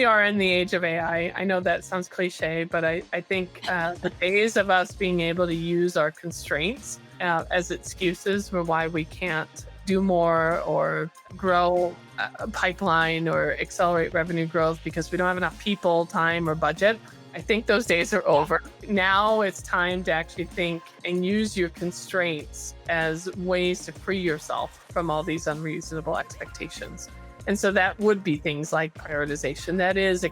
we are in the age of AI. I know that sounds cliche, but I think the days of us being able to use our constraints as excuses for why we can't do more or grow a pipeline or accelerate revenue growth because we don't have enough people, time, or budget. I think those days are over. Now it's time to actually think and use your constraints as ways to free yourself from all these unreasonable expectations. And so that would be things like prioritization. That is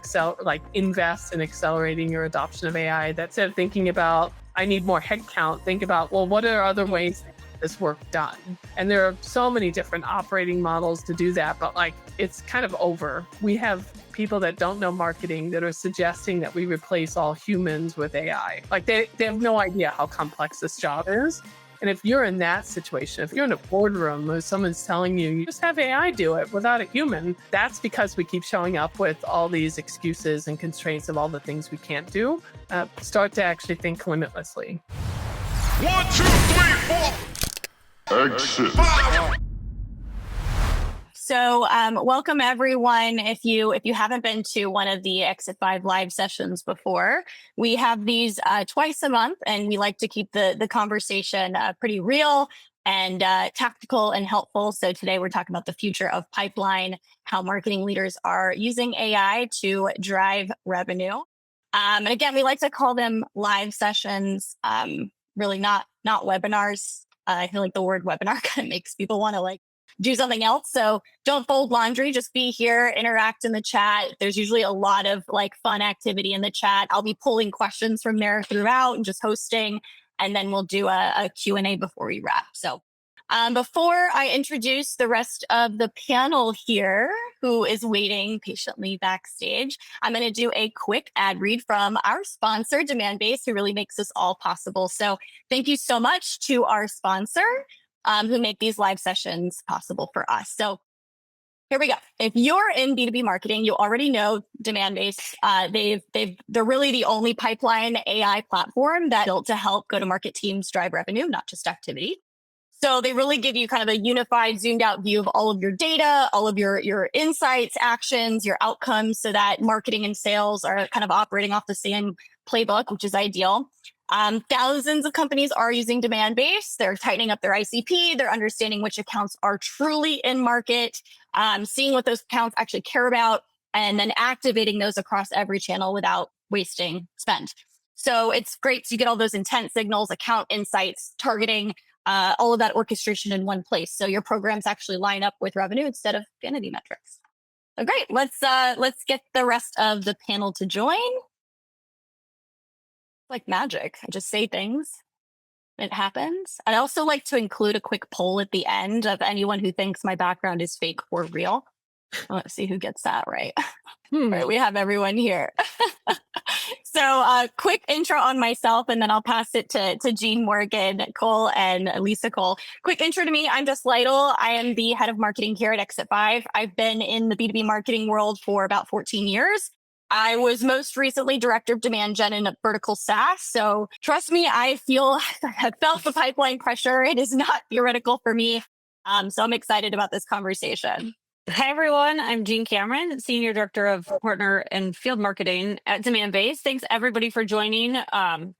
invest in accelerating your adoption of AI. That's it. Thinking about, I need more headcount. Think about, well, what are other ways to get this work done? And there are so many different operating models to do that, but it's kind of over. We have people that don't know marketing that are suggesting that we replace all humans with AI. They have no idea how complex this job is. And if you're in that situation, if you're in a boardroom where someone's telling you just have AI do it without a human, that's because we keep showing up with all these excuses and constraints of all the things we can't do. Start to actually think limitlessly. 1, 2, 3, 4. Exit. 5. So welcome everyone. If you haven't been to one of the Exit 5 live sessions before, we have these twice a month, and we like to keep the conversation pretty real and tactical and helpful. So today we're talking about the future of pipeline, how marketing leaders are using AI to drive revenue. And again, we like to call them live sessions, really not webinars. I feel like the word webinar kind of makes people want to do something else. So don't fold laundry, just be here, interact in the chat. There's usually a lot of fun activity in the chat. I'll be pulling questions from there throughout and just hosting, and then we'll do a Q&A before we wrap. So before I introduce the rest of the panel here, who is waiting patiently backstage, I'm going to do a quick ad read from our sponsor, Demandbase, who really makes this all possible. So thank you so much to our sponsor, who make these live sessions possible for us. So here we go. If you're in B2B marketing, you already know Demandbase. They're really the only pipeline AI platform that built to help go-to-market teams drive revenue, not just activity. So they really give you kind of a unified, zoomed out view of all of your data, all of your insights, actions, your outcomes, so that marketing and sales are kind of operating off the same playbook, which is ideal. Thousands of companies are using Demandbase. They're tightening up their ICP. They're understanding which accounts are truly in market, seeing what those accounts actually care about, and then activating those across every channel without wasting spend. So it's great to get all those intent signals, account insights, targeting, all of that orchestration in one place. So your programs actually line up with revenue instead of vanity metrics. So great. Let's get the rest of the panel to join. Like magic. I just say things. It happens. I also like to include a quick poll at the end of anyone who thinks my background is fake or real. Let's see who gets that right. Right, we have everyone here. So quick intro on myself, and then I'll pass it to Jean Morgan, Cole, and Lisa Cole. Quick intro to me. I'm Jess Lytle. I am the head of marketing here at Exit 5. I've been in the B2B marketing world for about 14 years. I was most recently director of demand gen in vertical SaaS. So trust me, I have felt the pipeline pressure. It is not theoretical for me. So I'm excited about this conversation. Hi, everyone. I'm Jean Cameron, Senior Director of Partner and Field Marketing at Demandbase. Thanks, everybody, for joining.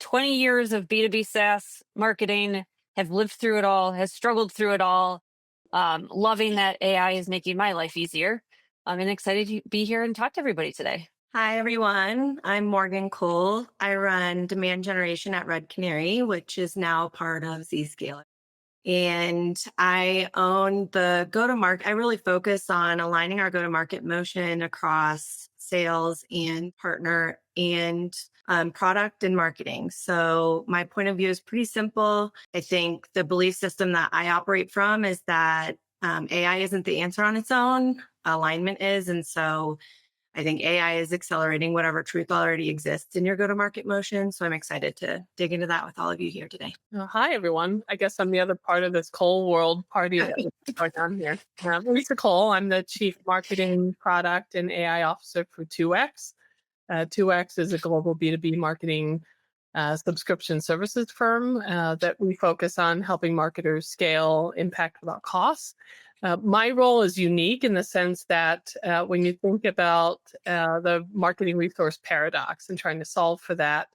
20 years of B2B SaaS marketing, have lived through it all, has struggled through it all. Loving that AI is making my life easier. I'm excited to be here and talk to everybody today. Hi, everyone. I'm Morgan Cole. I run demand generation at Red Canary, which is now part of Zscaler. And I own the go-to-market. I really focus on aligning our go-to-market motion across sales and partner and product and marketing. So my point of view is pretty simple. I think the belief system that I operate from is that AI isn't the answer on its own. Alignment is. And so I think AI is accelerating whatever truth already exists in your go-to-market motion. So I'm excited to dig into that with all of you here today. Hi, everyone. I guess I'm the other part of this Cole World party that's going on here. Lisa Cole. I'm the Chief Marketing, Product, and AI Officer for 2X. 2X is a global B2B marketing subscription services firm that we focus on helping marketers scale impact without costs. My role is unique in the sense that when you think about the marketing resource paradox and trying to solve for that,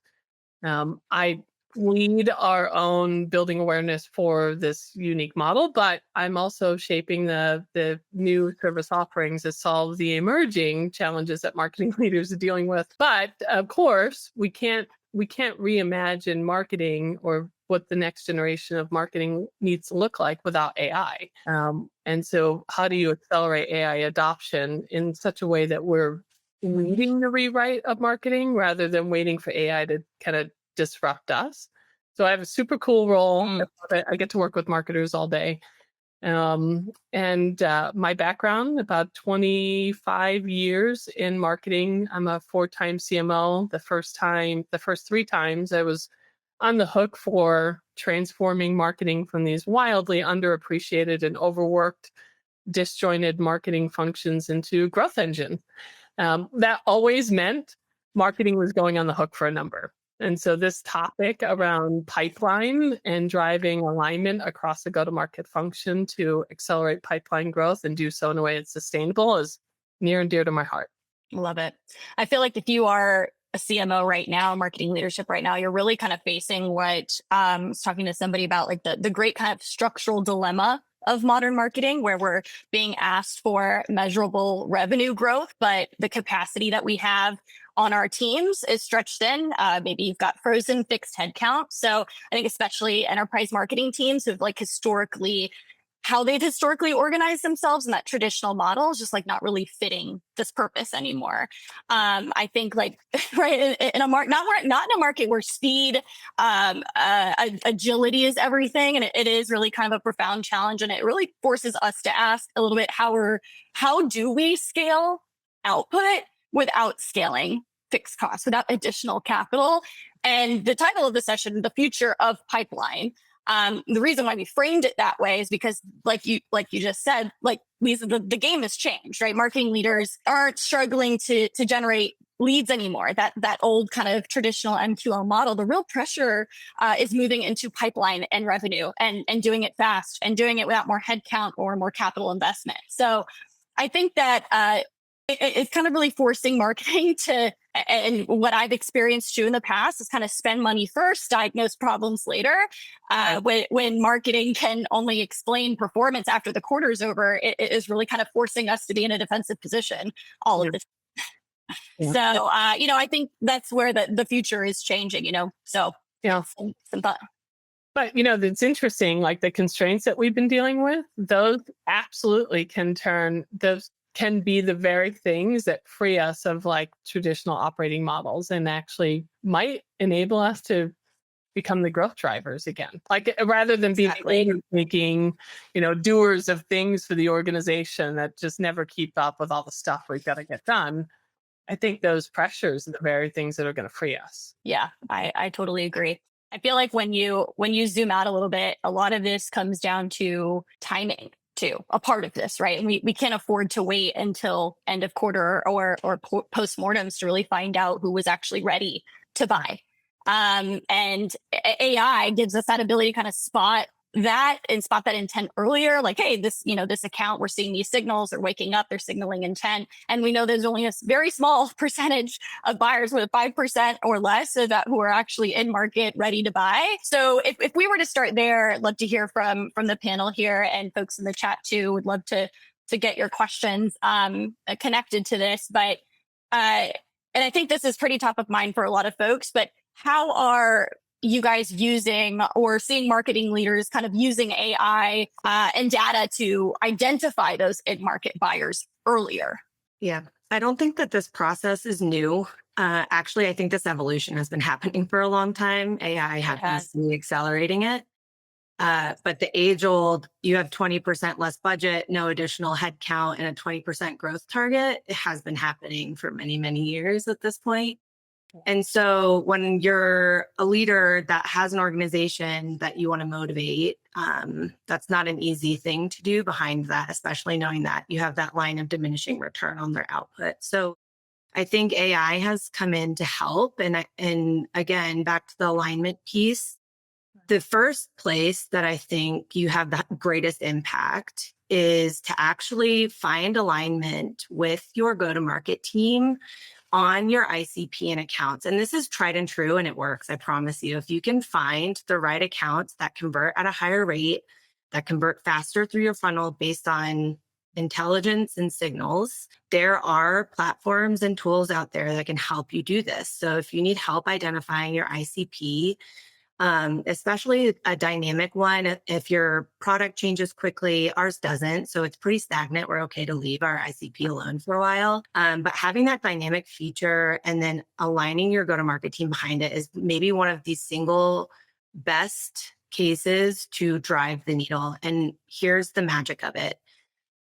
I lead our own building awareness for this unique model, but I'm also shaping the new service offerings to solve the emerging challenges that marketing leaders are dealing with. But of course, we can't reimagine marketing or what the next generation of marketing needs to look like without AI. And so, how do you accelerate AI adoption in such a way that we're leading the rewrite of marketing rather than waiting for AI to kind of disrupt us? So, I have a super cool role. I get to work with marketers all day. And my background, about 25 years in marketing. I'm a 4-time CMO. The first 3 times I was on the hook for transforming marketing from these wildly underappreciated and overworked, disjointed marketing functions into growth engine. That always meant marketing was going on the hook for a number. And so this topic around pipeline and driving alignment across the go-to-market function to accelerate pipeline growth and do so in a way that's sustainable is near and dear to my heart. Love it. I feel like if you are a CMO right now, marketing leadership right now, you're really kind of facing what I was talking to somebody about, like the great kind of structural dilemma of modern marketing, where we're being asked for measurable revenue growth, but the capacity that we have on our teams is stretched thin. Maybe you've got frozen fixed headcount. So I think especially enterprise marketing teams who've how they've historically organized themselves in that traditional model is just like not really fitting this purpose anymore. I think right in a market, not in a market where speed, agility is everything, and it is really kind of a profound challenge, and it really forces us to ask a little bit how do we scale output without scaling fixed costs, without additional capital. And the title of the session, The Future of Pipeline. The reason why we framed it that way is because, like you just said, the game has changed, right? Marketing leaders aren't struggling to generate leads anymore. That old kind of traditional MQL model. The real pressure is moving into pipeline and revenue, and doing it fast and doing it without more headcount or more capital investment. So I think that it's kind of really forcing marketing to, and what I've experienced too in the past, is kind of spend money first, diagnose problems later. When marketing can only explain performance after the quarter's over, it is really kind of forcing us to be in a defensive position all of this. Yeah. So, I think that's where the future is changing, so Yeah. some thought. But it's interesting, like the constraints that we've been dealing with, those absolutely can be the very things that free us of like traditional operating models and actually might enable us to become the growth drivers again. Like rather than being making, doers of things for the organization that just never keep up with all the stuff we've got to get done. I think those pressures are the very things that are going to free us. Yeah, I totally agree. I feel like when you zoom out a little bit, a lot of this comes down to timing too, a part of this, right? And we can't afford to wait until end of quarter or postmortems to really find out who was actually ready to buy. And AI gives us that ability to kind of spot that intent earlier. Like, hey, this account, we're seeing these signals, they're waking up, they're signaling intent. And we know there's only a very small percentage of buyers, with 5% or less of that, who are actually in market ready to buy. So if we were to start there, I'd love to hear from the panel here, and folks in the chat too. Would love to get your questions connected to this. But and I think this is pretty top of mind for a lot of folks, but how are you guys using or seeing marketing leaders kind of using AI and data to identify those in-market buyers earlier? Yeah, I don't think that this process is new. Actually, I think this evolution has been happening for a long time. AI happens to be accelerating it. But the age-old, you have 20% less budget, no additional headcount, and a 20% growth target, it has been happening for many, many years at this point. And so when you're a leader that has an organization that you want to motivate, that's not an easy thing to do behind that, especially knowing that you have that line of diminishing return on their output. So I think AI has come in to help. And again, back to the alignment piece, the first place that I think you have the greatest impact is to actually find alignment with your go-to-market team on your ICP and accounts. And this is tried and true, and it works. I promise you, if you can find the right accounts that convert at a higher rate, that convert faster through your funnel based on intelligence and signals, there are platforms and tools out there that can help you do this. So if you need help identifying your ICP, especially a dynamic one, if your product changes quickly, ours doesn't. So it's pretty stagnant. We're okay to leave our ICP alone for a while. But having that dynamic feature and then aligning your go-to-market team behind it is maybe one of the single best cases to drive the needle. And here's the magic of it.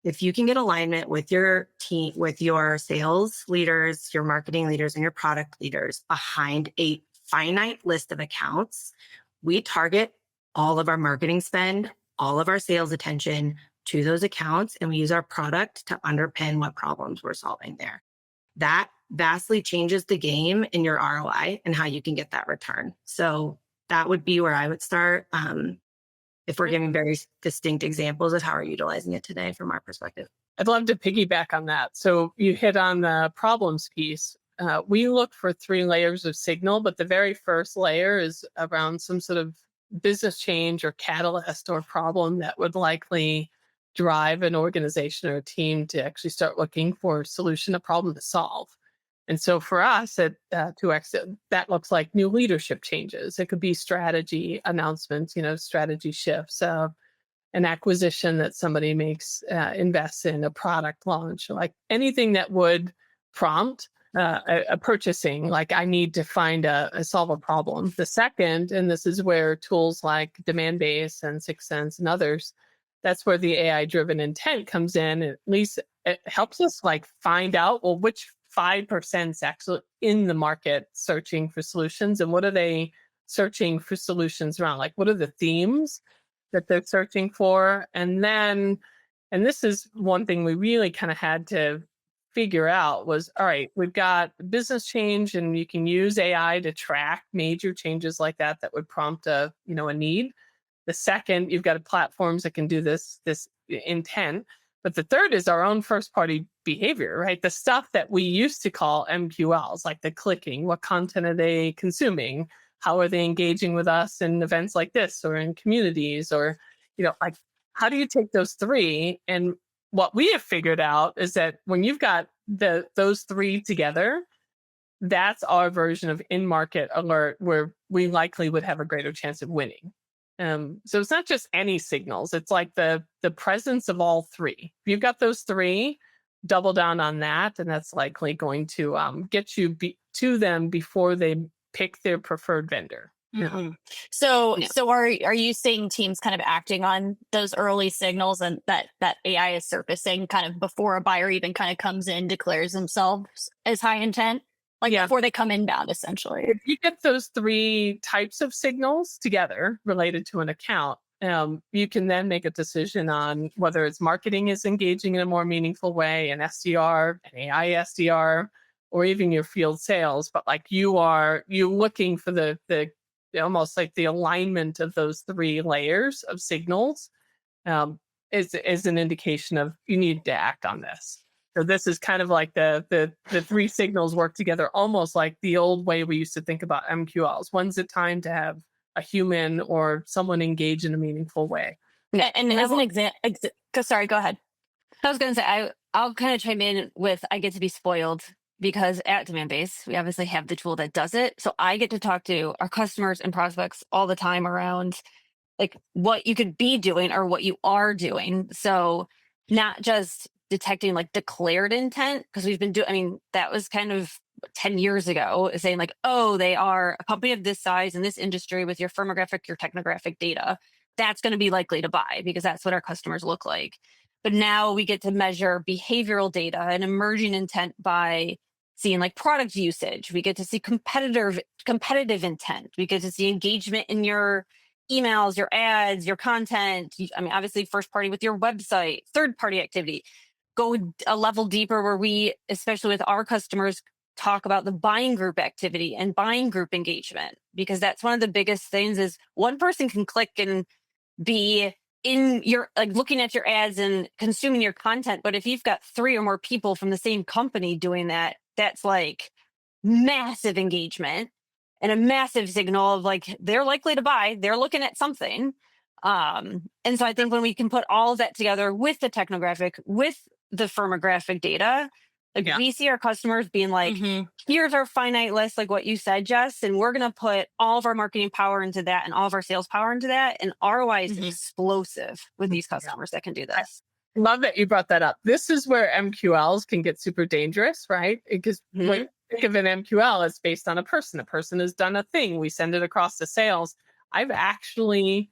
If you can get alignment with your team, with your sales leaders, your marketing leaders, and your product leaders behind a finite list of accounts, we target all of our marketing spend, all of our sales attention to those accounts, and we use our product to underpin what problems we're solving there. That vastly changes the game in your ROI and how you can get that return. So that would be where I would start. If we're giving very distinct examples of how we're utilizing it today from our perspective. I'd love to piggyback on that. So you hit on the problems piece. We look for 3 layers of signal, but the very first layer is around some sort of business change or catalyst or problem that would likely drive an organization or a team to actually start looking for a solution, a problem to solve. And so for us at 2X, that looks like new leadership changes. It could be strategy announcements, strategy shifts, an acquisition that somebody makes, invests in, a product launch, like anything that would prompt a purchasing, like I need to find solve a problem. The second, and this is where tools like Demandbase and 6 Sense and others, that's where the AI-driven intent comes in. At least it helps us like find out, well, which 5% is actually in the market searching for solutions, and what are they searching for solutions around? Like, what are the themes that they're searching for? And then, and this is one thing we really kind of had to figure out was, all right, we've got business change, and you can use AI to track major changes like that would prompt a need. The second, you've got platforms that can do this intent. But the third is our own first party behavior, right? The stuff that we used to call MQLs, like the clicking, what content are they consuming? How are they engaging with us in events like this or in communities? Or, like, how do you take those 3? And what we have figured out is that when you've got those 3 together, that's our version of in-market alert, where we likely would have a greater chance of winning. So it's not just any signals. It's like the presence of all 3. If you've got those 3, double down on that, and that's likely going to get you to them before they pick their preferred vendor. Mm-hmm. So are you seeing teams kind of acting on those early signals and that AI is surfacing kind of before a buyer even kind of comes in, declares themselves as high intent? Like before they come inbound, essentially. If you get those 3 types of signals together related to an account, you can then make a decision on whether it's marketing is engaging in a more meaningful way, an SDR, an AI SDR, or even your field sales. But like you're looking for the almost like the alignment of those 3 layers of signals is an indication of you need to act on this. So this is kind of like the 3 signals work together, almost like the old way we used to think about MQLs. When's the time to have a human or someone engage in a meaningful way? And as an example, sorry, go ahead. I was going to say, I'll kind of chime in with, I get to be spoiled because at Demandbase, we obviously have the tool that does it. So I get to talk to our customers and prospects all the time around like what you could be doing or what you are doing. So not just detecting like declared intent, because we've been that was kind of 10 years ago, saying like, oh, they are a company of this size in this industry with your firmographic, your technographic data. That's going to be likely to buy because that's what our customers look like. But now we get to measure behavioral data and emerging intent by seeing like product usage. We get to see competitive intent. We get to see engagement in your emails, your ads, your content. Obviously first party with your website, third party activity. Go a level deeper where we, especially with our customers, talk about the buying group activity and buying group engagement, because that's one of the biggest things is one person can click and be in your like looking at your ads and consuming your content. But if you've got 3 or more people from the same company doing that, that's like massive engagement and a massive signal of like they're likely to buy, they're looking at something. And so I think when we can put all of that together with the technographic, with the firmographic data, like we see our customers being like, here's our finite list, like what you said, Jess, and we're going to put all of our marketing power into that and all of our sales power into that. And ROI is explosive with these customers that can do this. Love that you brought that up. This is where MQLs can get super dangerous, right? Because when you think of an MQL, it's based on a person. A person has done a thing. We send it across to sales. I've actually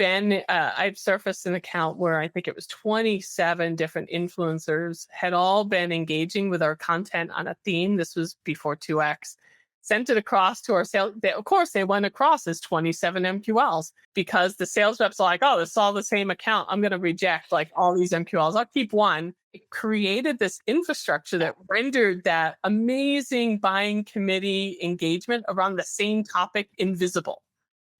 I've surfaced an account where I think it was 27 different influencers had all been engaging with our content on a theme. This was before 2X. Sent it across to our sales. Of course, they went across as 27 MQLs because the sales reps are like, oh, it's all the same account. I'm going to reject like all these MQLs. I'll keep one. It created this infrastructure that rendered that amazing buying committee engagement around the same topic invisible.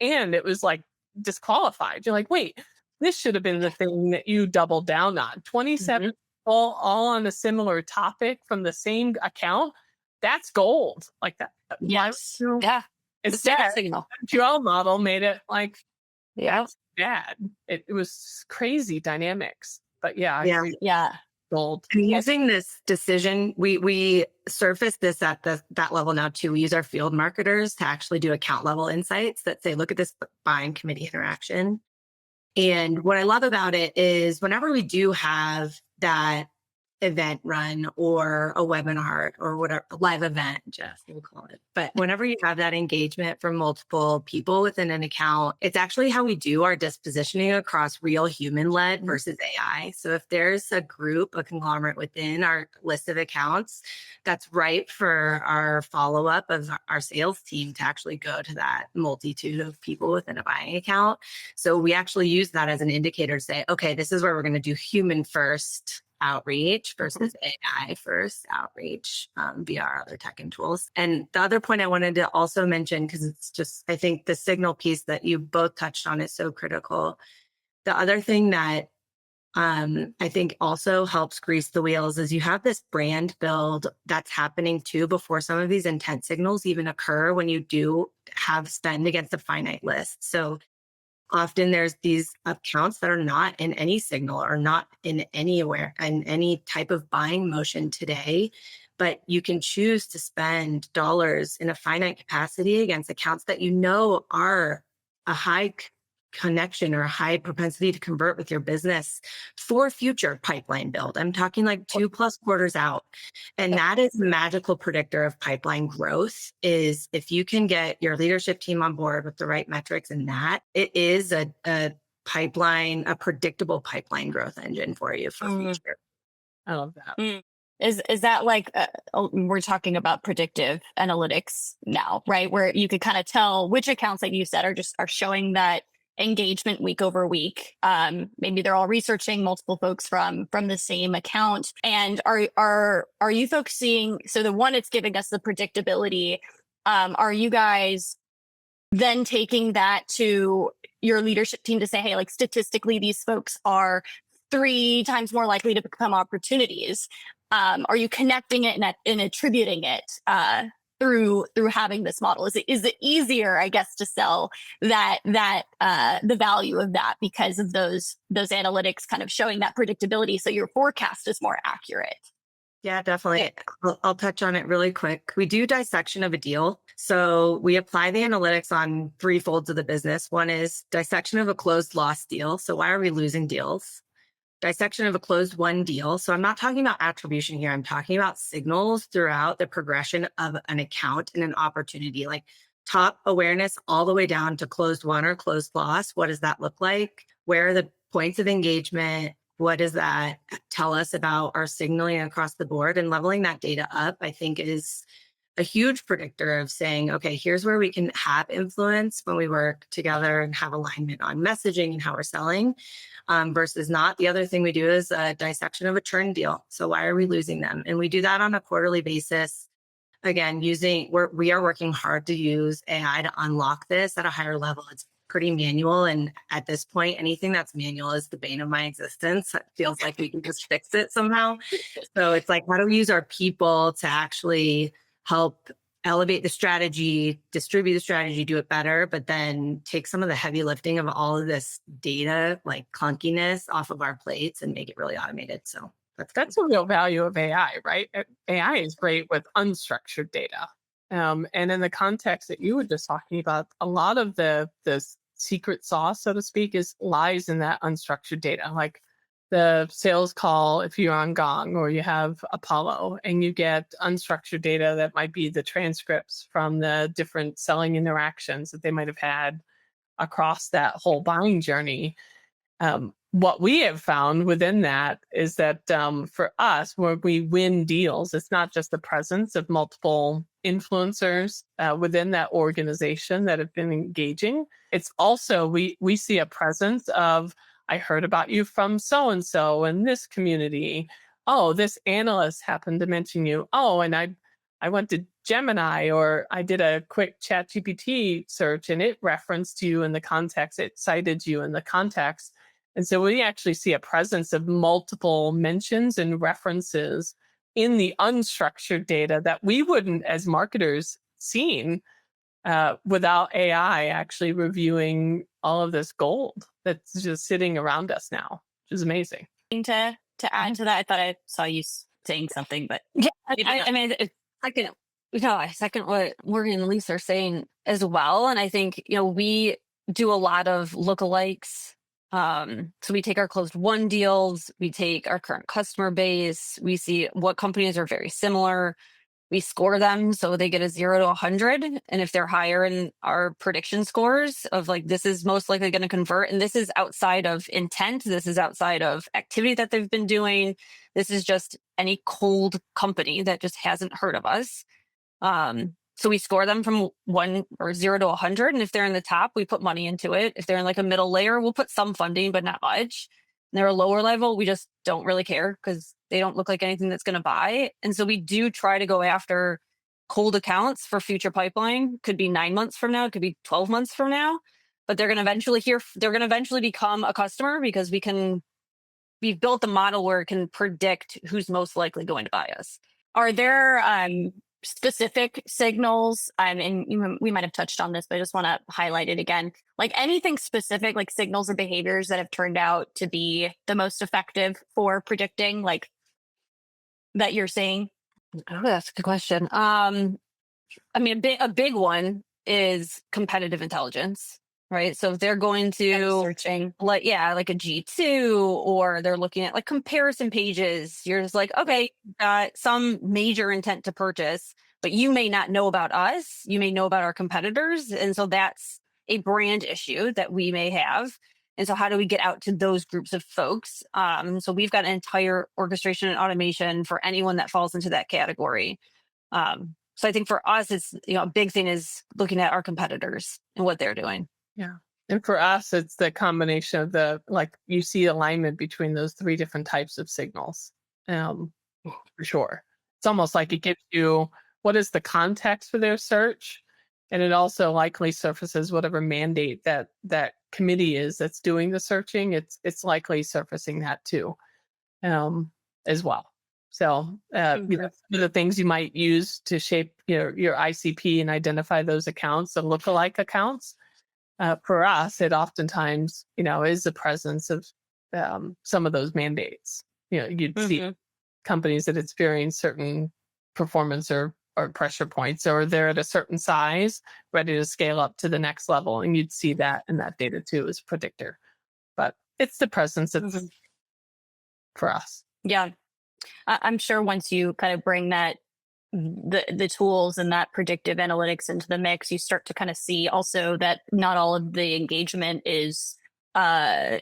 And it was like disqualified. You're like, wait, this should have been the thing that you doubled down on. 27 people all on a similar topic from the same account. That's gold. Like that. Yes. Yeah. It's that signal. MQL model made it like Yeah. bad. It was crazy dynamics. But yeah. Yeah. Gold. And using this decision, we surface this at that level now too. We use our field marketers to actually do account level insights that say, look at this buying committee interaction. And what I love about it is whenever we do have that event run or a webinar or whatever, live event, Jess, we'll call it. But whenever you have that engagement from multiple people within an account, it's actually how we do our dispositioning across real human-led versus AI. So if there's a group, a conglomerate within our list of accounts, that's ripe for our follow-up of our sales team to actually go to that multitude of people within a buying account. So we actually use that as an indicator to say, okay, this is where we're going to do human first outreach versus AI first outreach via our other tech and tools. And the other point I wanted to also mention, because it's just, I think the signal piece that you both touched on is so critical. The other thing that I think also helps grease the wheels is you have this brand build that's happening too before some of these intent signals even occur when you do have spend against a finite list. So often there's these accounts that are not in any signal or not in any type of buying motion today, but you can choose to spend dollars in a finite capacity against accounts that you know are a high connection or a high propensity to convert with your business for future pipeline build. I'm talking like 2+ quarters out. And that is the magical predictor of pipeline growth is if you can get your leadership team on board with the right metrics and that, it is a pipeline, a predictable pipeline growth engine for you for future. I love that. Is that like we're talking about predictive analytics now, right? Where you could kind of tell which accounts that you said are showing that engagement week over week. Maybe they're all researching multiple folks from the same account. And are you folks seeing? So the one, it's giving us the predictability. Are you guys then taking that to your leadership team to say, hey, like statistically, these folks are 3 times more likely to become opportunities? Are you connecting it and attributing it through having this model? Is it easier, I guess, to sell that the value of that because of those analytics kind of showing that predictability, so your forecast is more accurate? Yeah, definitely. I'll touch on it really quick. We do dissection of a deal. So we apply the analytics on 3 folds of the business. One is dissection of a closed loss deal. So why are we losing deals? Dissection of a closed won deal. So I'm not talking about attribution here. I'm talking about signals throughout the progression of an account and an opportunity, like top awareness all the way down to closed won or closed loss. What does that look like? Where are the points of engagement? What does that tell us about our signaling across the board? And leveling that data up, I think, is a huge predictor of saying, okay, here's where we can have influence when we work together and have alignment on messaging and how we're selling versus not. The other thing we do is a dissection of a churn deal. So why are we losing them? And we do that on a quarterly basis. Again, we are working hard to use AI to unlock this at a higher level. It's pretty manual. And at this point, anything that's manual is the bane of my existence. It feels like we can just fix it somehow. So it's like, how do we use our people to actually help elevate the strategy, distribute the strategy, do it better, but then take some of the heavy lifting of all of this data, like clunkiness, off of our plates and make it really automated. So that's the real value of AI, right? AI is great with unstructured data. And in the context that you were just talking about, a lot of the secret sauce, so to speak, lies in that unstructured data. Like the sales call, if you're on Gong or you have Apollo and you get unstructured data that might be the transcripts from the different selling interactions that they might have had across that whole buying journey. What we have found within that is that for us, where we win deals, it's not just the presence of multiple influencers within that organization that have been engaging. It's also we see a presence of, I heard about you from so-and-so in this community. Oh, this analyst happened to mention you. Oh, and I went to Gemini, or I did a quick ChatGPT search and it referenced you in the context. It cited you in the context. And so we actually see a presence of multiple mentions and references in the unstructured data that we wouldn't, as marketers, seen without AI actually reviewing all of this gold that's just sitting around us now, which is amazing. To add to that, I thought I saw you saying something, but yeah, I mean, I second what Morgan and Lisa are saying as well. And I think, we do a lot of lookalikes. So we take our closed won deals, we take our current customer base, we see what companies are very similar. We score them so they get a 0 to 100. And if they're higher in our prediction scores of like, this is most likely going to convert. And this is outside of intent. This is outside of activity that they've been doing. This is just any cold company that just hasn't heard of us. So we score them from 1 or 0 to 100. And if they're in the top, we put money into it. If they're in like a middle layer, we'll put some funding, but not much. And they're a lower level, we just don't really care because they don't look like anything that's going to buy. And so we do try to go after cold accounts for future pipeline. Could be 9 months from now, it could be 12 months from now, but they're going to eventually become a customer because we've built a model where it can predict who's most likely going to buy us. Are there specific signals, and we might have touched on this, but I just want to highlight it again, like anything specific, like signals or behaviors that have turned out to be the most effective for predicting, like that you're seeing? Oh, that's a good question. I mean, a big one is competitive intelligence, right? So if they're going to searching like a G2, or they're looking at like comparison pages, you're just like, okay, some major intent to purchase, but you may not know about us, you may know about our competitors. And so that's a brand issue that we may have. And so how do we get out to those groups of folks? So we've got an entire orchestration and automation for anyone that falls into that category. So I think for us, it's, a big thing is looking at our competitors and what they're doing. Yeah. And for us, it's the combination of you see alignment between those 3 different types of signals. For sure. It's almost like it gives you what is the context for their search. And it also likely surfaces whatever mandate that committee is that's doing the searching. It's likely surfacing that too, as well. So some of the things you might use to shape your ICP and identify those accounts, the lookalike accounts. For us, it oftentimes, is the presence of some of those mandates. You'd see companies that experience certain performance or pressure points, or they're at a certain size, ready to scale up to the next level. And you'd see that in that data too as a predictor. But it's the presence that's for us. Yeah. I'm sure once you kind of bring that the tools and that predictive analytics into the mix, you start to kind of see also that not all of the engagement is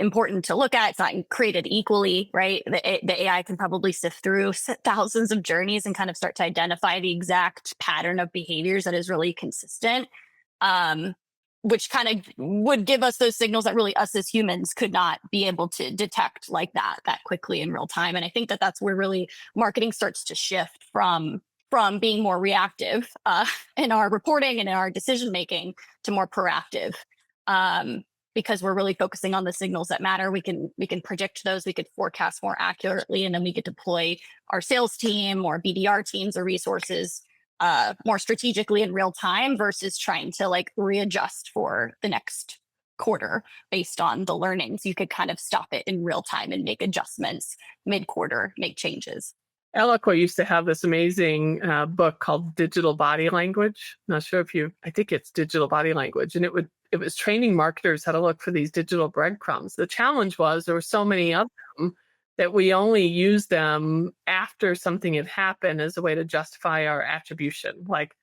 important to look at. It's not created equally, right? The AI can probably sift through thousands of journeys and kind of start to identify the exact pattern of behaviors that is really consistent, which kind of would give us those signals that really us as humans could not be able to detect like that quickly in real time. And I think that that's where really marketing starts to shift from being more reactive in our reporting and in our decision making to more proactive. because we're really focusing on the signals that matter. We can predict those, we could forecast more accurately, and then we could deploy our sales team or BDR teams or resources more strategically in real time versus trying to like readjust for the next quarter based on the learnings. You could kind of stop it in real time and make adjustments mid-quarter, make changes. Eloqua used to have this amazing book called Digital Body Language. Not sure if I think it's Digital Body Language. And it was training marketers how to look for these digital breadcrumbs. The challenge was there were so many of them that we only used them after something had happened as a way to justify our attribution. Like,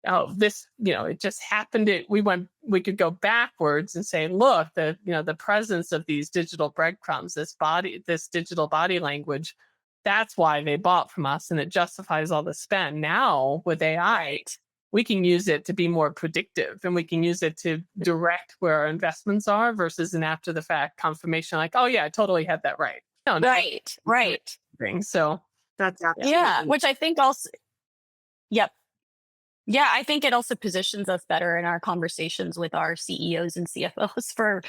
oh, this, it just happened. We could go backwards and say, look, the presence of these digital breadcrumbs, this digital body language, that's why they bought from us, and it justifies all the spend. Now with AI, we can use it to be more predictive, and we can use it to direct where our investments are versus an after the fact confirmation like, oh yeah, I totally had that right. No, right. So That's absolutely. Yeah, which I think also, yep. Yeah, I think it also positions us better in our conversations with our CEOs and CFOs for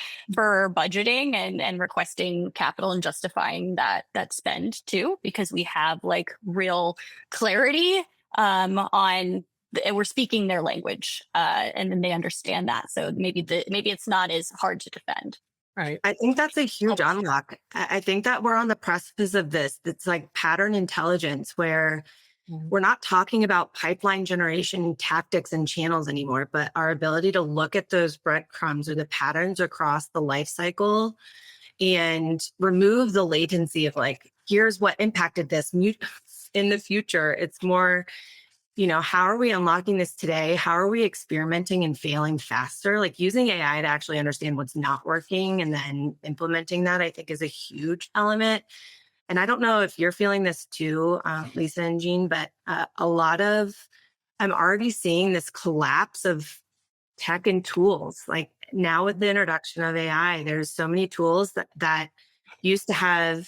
budgeting and requesting capital and justifying that spend too, because we have like real clarity on and we're speaking their language, and then they understand that. So maybe it's not as hard to defend. Right. I think that's a huge unlock. I think that we're on the precipice of this. It's like pattern intelligence where we're not talking about pipeline generation tactics and channels anymore, but our ability to look at those breadcrumbs or the patterns across the life cycle and remove the latency of like, here's what impacted this in the future. It's more, how are we unlocking this today? How are we experimenting and failing faster? Like using AI to actually understand what's not working and then implementing that, I think is a huge element. And I don't know if you're feeling this too, Lisa and Jean, but I'm already seeing this collapse of tech and tools. Like now with the introduction of AI, there's so many tools that used to have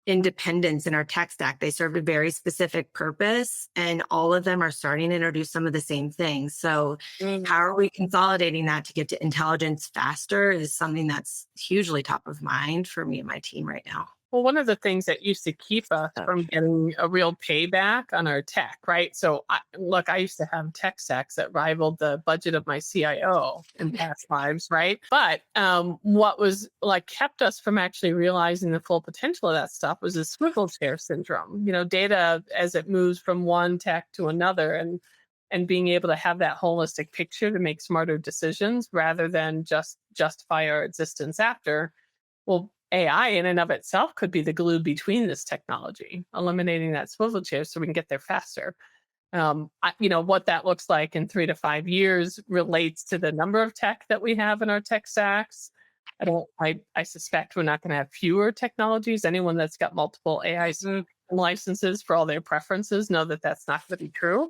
independence in our tech stack. They served a very specific purpose, and all of them are starting to introduce some of the same things. So how are we consolidating that to get to intelligence faster is something that's hugely top of mind for me and my team right now. Well, one of the things that used to keep us from getting a real payback on our tech, right? So, I used to have tech stacks that rivaled the budget of my CIO in past lives, right? But what was kept us from actually realizing the full potential of that stuff was the swivel chair syndrome. Data as it moves from one tech to another, and being able to have that holistic picture to make smarter decisions rather than just justify our existence after. Well, AI in and of itself could be the glue between this technology, eliminating that swivel chair so we can get there faster. What that looks like in 3 to 5 years relates to the number of tech that we have in our tech stacks. I suspect we're not going to have fewer technologies. Anyone that's got multiple AI licenses for all their preferences know that that's not going to be true.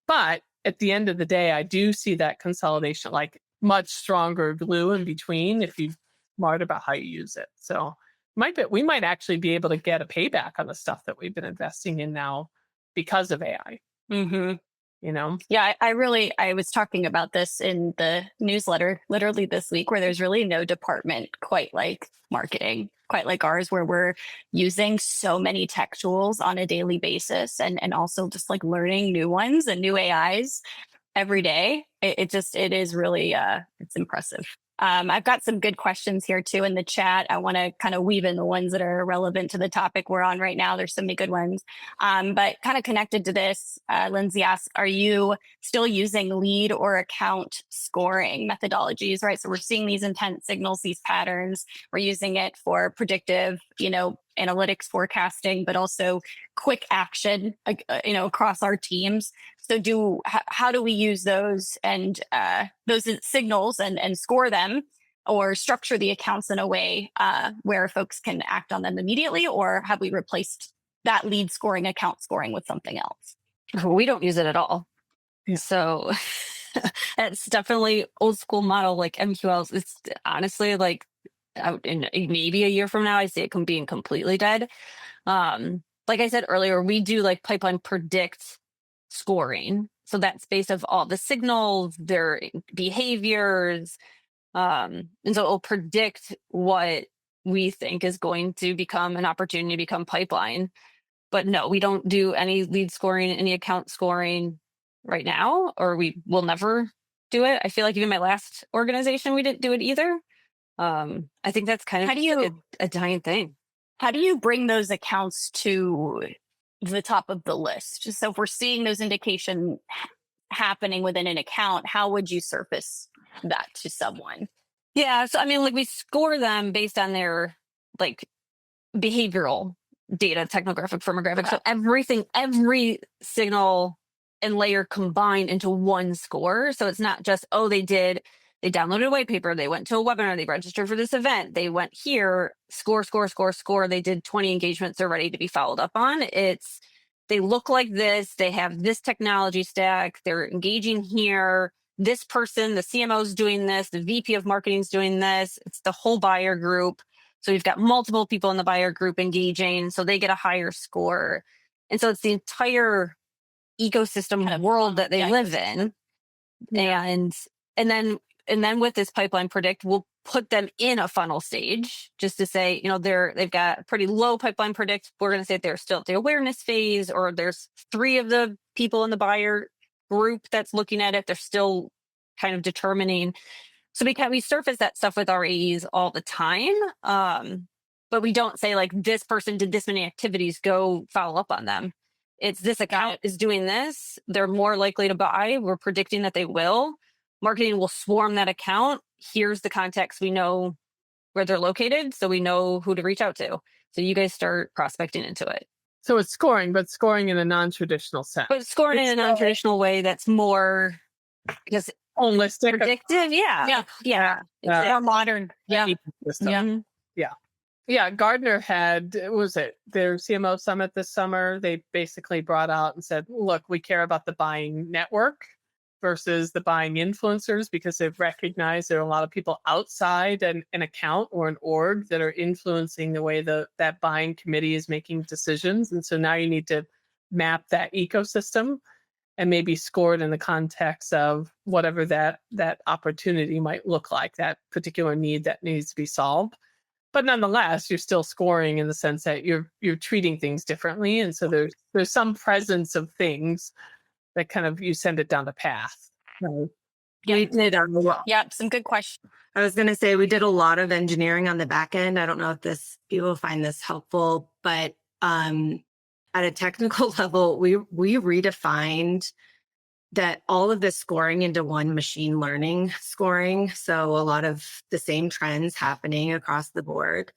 But at the end of the day, I do see that consolidation, like much stronger glue in between if you smart about how you use it. So we might actually be able to get a payback on the stuff that we've been investing in now because of AI. Yeah, I was talking about this in the newsletter literally this week, where there's really no department quite like marketing, quite like ours, where we're using so many tech tools on a daily basis and also just like learning new ones and new AIs every day. It is really it's impressive. I've got some good questions here too in the chat. I want to kind of weave in the ones that are relevant to the topic we're on right now. There's so many good ones. But kind of connected to this, Lindsay asks, are you still using lead or account scoring methodologies, right? So we're seeing these intent signals, these patterns. We're using it for predictive, analytics forecasting, but also quick action, across our teams. So how do we use those and those signals and score them, or structure the accounts in a way where folks can act on them immediately? Or have we replaced that lead scoring, account scoring with something else? We don't use it at all. Yeah. So it's definitely old school model like MQLs. It's honestly like out in maybe a year from now, I see it being completely dead. Like I said earlier, we do like pipeline predict scoring. So that's based off all the signals, their behaviors. And so it'll predict what we think is going to become an opportunity to become pipeline. But no, we don't do any lead scoring, any account scoring right now, or we will never do it. I feel like even my last organization, we didn't do it either. I think that's kind of a dying thing. How do you bring those accounts to the top of the list? So if we're seeing those indications happening within an account, how would you surface that to someone? Yeah. So, I mean, like we score them based on their like behavioral data, technographic, firmographic. Okay. So everything, every signal and layer combined into one score. So it's not just, oh, they downloaded a white paper, they went to a webinar, they registered for this event, they went here, score, they did 20 engagements, they're ready to be followed up on. It's, they look like this, they have this technology stack, they're engaging here, this person, the CMO is doing this, the VP of marketing is doing this, it's the whole buyer group. So you've got multiple people in the buyer group engaging, so they get a higher score. And so it's the entire ecosystem kind of world that they live in. Yeah. And then with this pipeline predict, we'll put them in a funnel stage just to say, you know, they've got pretty low pipeline predict. We're going to say they're still at the awareness phase, or there's 3 of the people in the buyer group that's looking at it. They're still kind of determining. So we surface that stuff with our AEs all the time. But we don't say like, this person did this many activities, go follow up on them. It's this account is doing this. They're more likely to buy. We're predicting that they will. Marketing will swarm that account. Here's the context. We know where they're located, so we know who to reach out to. So you guys start prospecting into it. So it's scoring, but scoring in a non-traditional sense. But scoring in a non-traditional way that's more, because holistic, predictive. Yeah. More modern. Yeah. Gardner had, was it their CMO summit this summer? They basically brought out and said, look, we care about the buying network versus the buying influencers, because they've recognized there are a lot of people outside an account or an org that are influencing the way that buying committee is making decisions. And so now you need to map that ecosystem and maybe score it in the context of whatever that opportunity might look like, that particular need that needs to be solved. But nonetheless, you're still scoring in the sense that you're treating things differently. And so there's some presence of things that kind of, you send it down the path. Right? We did Some good questions. I was going to say, we did a lot of engineering on the back end. I don't know if people find this helpful, but at a technical level, we redefined that all of this scoring into one machine learning scoring. So a lot of the same trends happening across the board.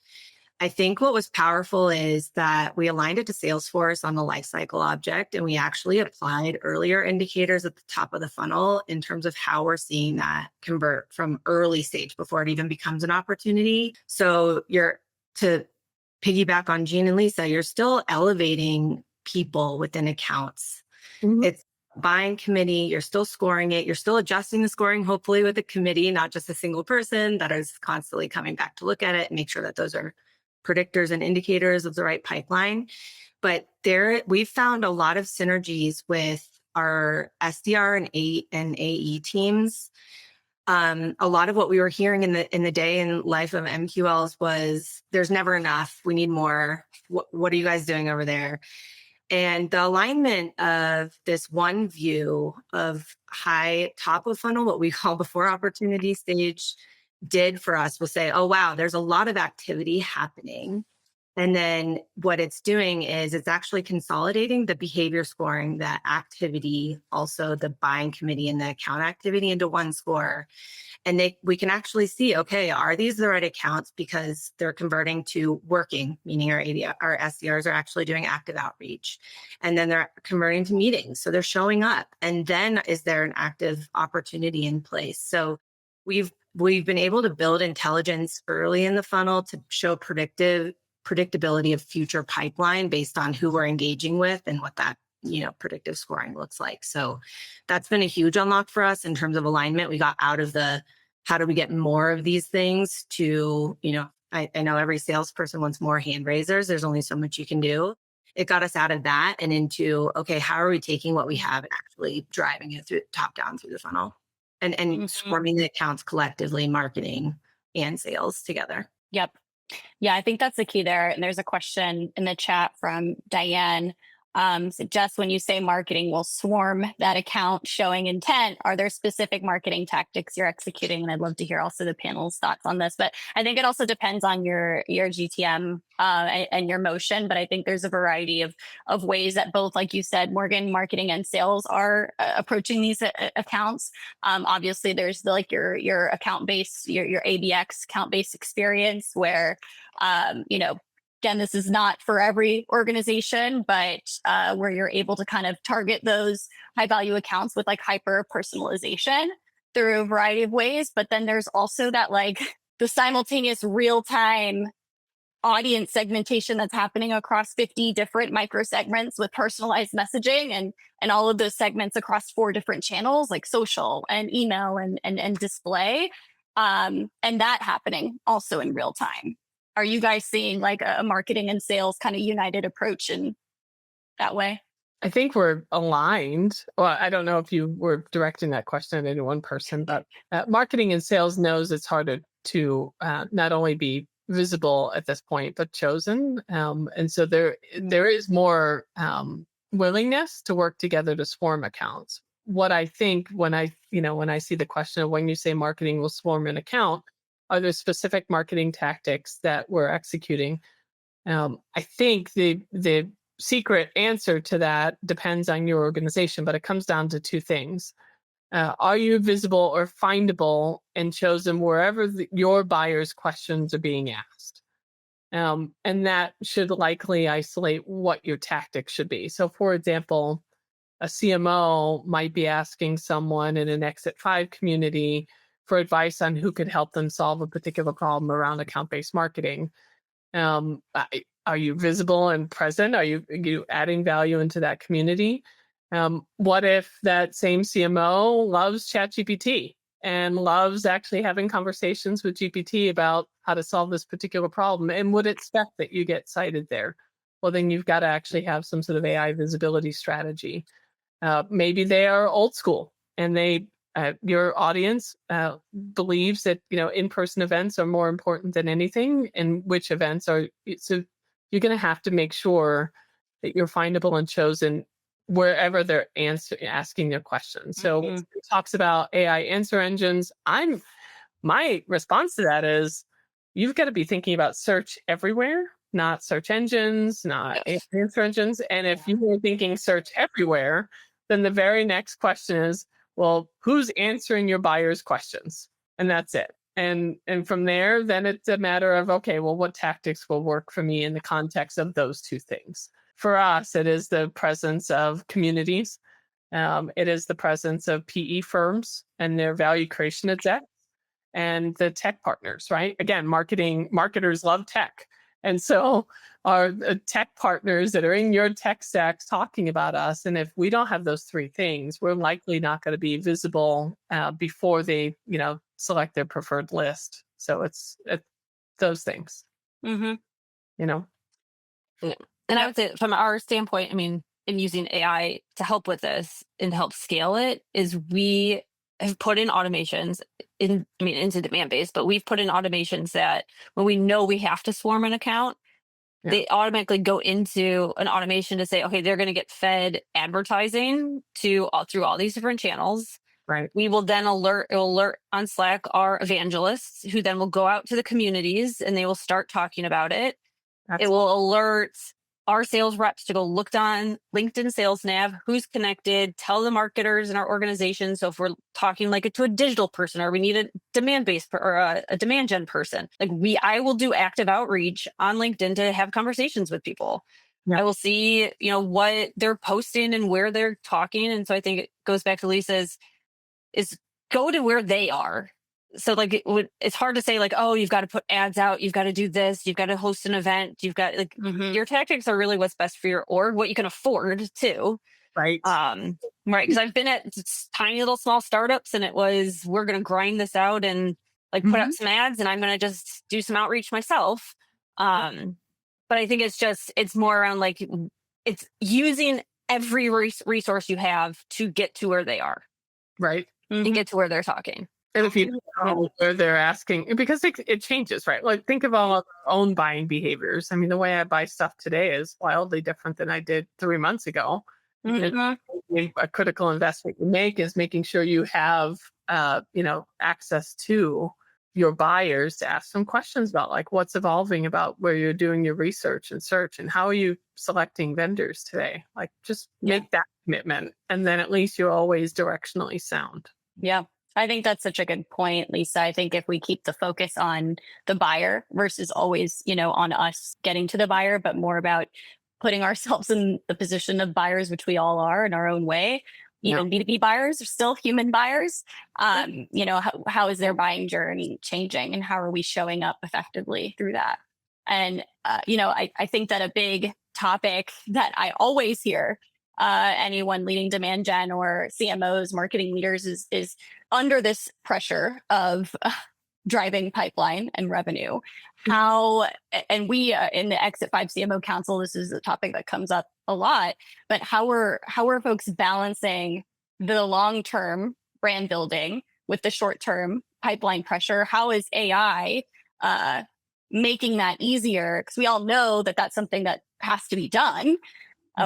I think what was powerful is that we aligned it to Salesforce on the lifecycle object, and we actually applied earlier indicators at the top of the funnel in terms of how we're seeing that convert from early stage before it even becomes an opportunity. So to piggyback on Jean and Lisa, you're still elevating people within accounts. Mm-hmm. It's buying committee, you're still scoring it, you're still adjusting the scoring, hopefully with a committee, not just a single person that is constantly coming back to look at it and make sure that those are predictors and indicators of the right pipeline. But we've found a lot of synergies with our SDR and AE teams. A lot of what we were hearing in the day and life of MQLs was, there's never enough, we need more. What are you guys doing over there? And the alignment of this one view of high top of funnel, what we call before opportunity stage, did for us was say, oh, wow, there's a lot of activity happening. And then what it's doing is it's actually consolidating the behavior scoring, that activity, also the buying committee and the account activity into one score. And we can actually see, okay, are these the right accounts because they're converting to working, meaning our SDRs are actually doing active outreach. And then they're converting to meetings. So they're showing up. And then is there an active opportunity in place? So we've been able to build intelligence early in the funnel to show predictability of future pipeline based on who we're engaging with and what that, predictive scoring looks like. So that's been a huge unlock for us in terms of alignment. We got out of the, how do we get more of these things to, I know every salesperson wants more hand raisers. There's only so much you can do. it got us out of that and into, okay, how are we taking what we have and actually driving it through top down through the funnel and swarming the accounts collectively, marketing and sales together. Yep. Yeah, I think that's the key there. And there's a question in the chat from Diane. So Jess, when you say marketing will swarm that account showing intent, are there specific marketing tactics you're executing? And I'd love to hear also the panel's thoughts on this. But I think it also depends on your GTM and your motion. But I think there's a variety of ways that both, like you said, Morgan, marketing and sales are approaching these accounts. Obviously, there's your account base, your ABX account based experience where again, this is not for every organization, but where you're able to kind of target those high value accounts with like hyper personalization through a variety of ways. But then there's also that the simultaneous real time audience segmentation that's happening across 50 different micro segments with personalized messaging and all of those segments across 4 different channels like social and email and display. And that happening also in real time. Are you guys seeing like a marketing and sales kind of united approach in that way? I think we're aligned. Well, I don't know if you were directing that question at any one person, but marketing and sales knows it's harder to not only be visible at this point, but chosen. And so there is more willingness to work together to swarm accounts. What I think when I see the question of when you say marketing will swarm an account, are there specific marketing tactics that we're executing? I think the secret answer to that depends on your organization, but it comes down to 2 things. Are you visible or findable and chosen wherever your buyers' questions are being asked? And that should likely isolate what your tactics should be. So, for example, a CMO might be asking someone in an Exit 5 community for advice on who could help them solve a particular problem around account-based marketing. Are you visible and present? Are you adding value into that community? What if that same CMO loves ChatGPT and loves actually having conversations with GPT about how to solve this particular problem and would expect that you get cited there? Well, then you've got to actually have some sort of AI visibility strategy. Maybe they are old school and your audience believes that in-person events are more important than anything, and which events are. So you're going to have to make sure that you're findable and chosen wherever they're asking their questions. So it talks about AI answer engines. My response to that is you've got to be thinking about search everywhere, not search engines, not answer engines. And if you were thinking search everywhere, then the very next question is, well, who's answering your buyer's questions? And that's it. And from there, then it's a matter of, okay, well, what tactics will work for me in the context of those 2 things? For us, it is the presence of communities. It is the presence of PE firms and their value creation execs and the tech partners, right? Again, marketers love tech. And so are the tech partners that are in your tech stacks talking about us. And if we don't have those 3 things, we're likely not going to be visible before they, select their preferred list. So it's those things, Mm-hmm. Yeah. And I would say from our standpoint, in using AI to help with this and to help scale it, is we have put in automations into Demandbase, but we've put in automations that when we know we have to swarm an account, they automatically go into an automation to say, okay, they're going to get fed advertising through all these different channels. Right. We will then alert on Slack our evangelists, who then will go out to the communities and they will start talking about it. It will alert our sales reps to go look on LinkedIn Sales Nav, who's connected, tell the marketers in our organization. So if we're talking to a digital person, or we need a demand-based or a demand gen person, I will do active outreach on LinkedIn to have conversations with people. Yeah. I will see, what they're posting and where they're talking. And so I think it goes back to Lisa's, is go to where they are. So it's hard to say oh, you've got to put ads out, you've got to do this, you've got to host an event, you've got your tactics are really what's best for your org, what you can afford too. Right. Right. Because I've been at tiny little small startups and it was, we're going to grind this out and put out some ads and I'm going to just do some outreach myself. But I think it's more around it's using every resource you have to get to where they are Right. and get to where they're talking. And if you know where they're asking, because it changes, right? Like think of all of our own buying behaviors. I mean, the way I buy stuff today is wildly different than I did 3 months ago. And a critical investment you make is making sure you have, access to your buyers to ask them questions about like what's evolving about where you're doing your research and search and how are you selecting vendors today. Like just make that commitment, and then at least you're always directionally sound. Yeah. I think that's such a good point, Lisa. I think if we keep the focus on the buyer versus always, on us getting to the buyer, but more about putting ourselves in the position of buyers, which we all are in our own way. Even B2B buyers are still human buyers. How is their buying journey changing, and how are we showing up effectively through that? And, I think that a big topic that I always hear anyone leading demand gen or CMOs, marketing leaders is under this pressure of driving pipeline and revenue. How, and we in the Exit 5 CMO Council, this is a topic that comes up a lot, but how are folks balancing the long-term brand building with the short-term pipeline pressure? How is AI making that easier? Because we all know that that's something that has to be done.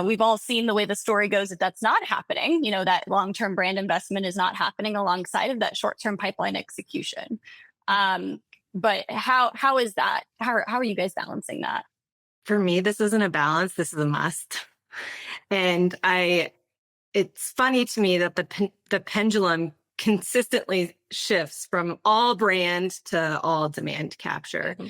We've all seen the way the story goes that that's not happening. That long-term brand investment is not happening alongside of that short-term pipeline execution. But how is that? How are you guys balancing that? For me, this isn't a balance. This is a must. And it's funny to me that the pendulum consistently shifts from all brand to all demand capture. Mm-hmm.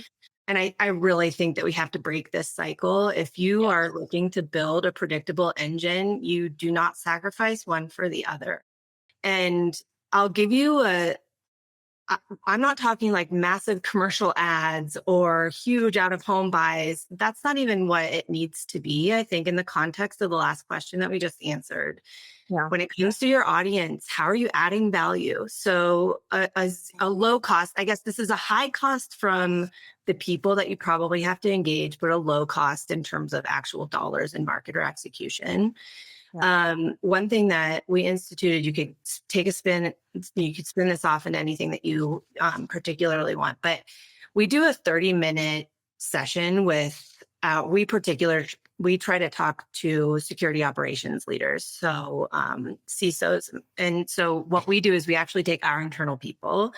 And I really think that we have to break this cycle. If you are looking to build a predictable engine, you do not sacrifice one for the other. And I'll give you I'm not talking like massive commercial ads or huge out of home buys. That's not even what it needs to be, I think, in the context of the last question that we just answered. Yeah. When it comes to your audience, how are you adding value? So a low cost, I guess this is a high cost from the people that you probably have to engage, but a low cost in terms of actual dollars in market or execution. Yeah. One thing that we instituted, you could take a spin, you could spin this off into anything that you particularly want, but we do a 30-minute session with, we try to talk to security operations leaders, so CISOs. And so what we do is we actually take our internal people,